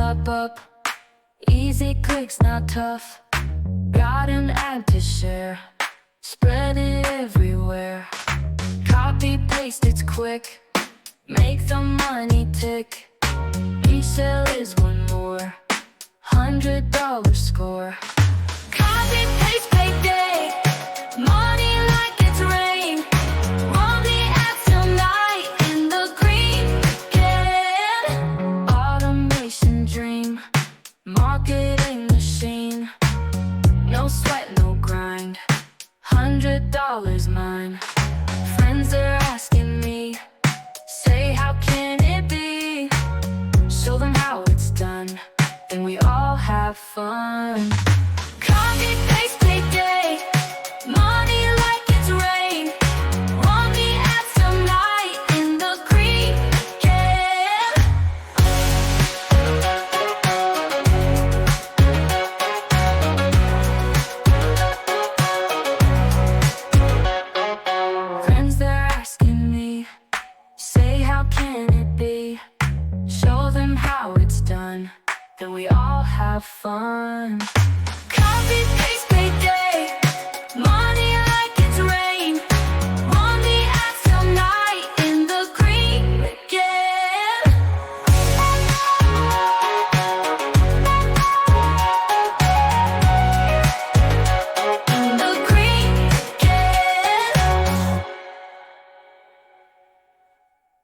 up. Easy clicks, not tough. Got an ad to share, spread it everywhere. Copy, paste, it's quick. Make the money tick. Each sale is one more $100 score. Copy, paste, payday. Money like it's rain. Run the ads tonight in the green. Can automation dream. Marketing machine. No sweat, no grind. $100 mine. Friends are asking me, say how can it be? Show them how it's done, then we all have fun. Copy, paste, payday. Money like it's rain. Run the ads tonight in the green. Can friends, they're asking me, say how can it be? Show them how it's done, then we all have fun. Copy, paste,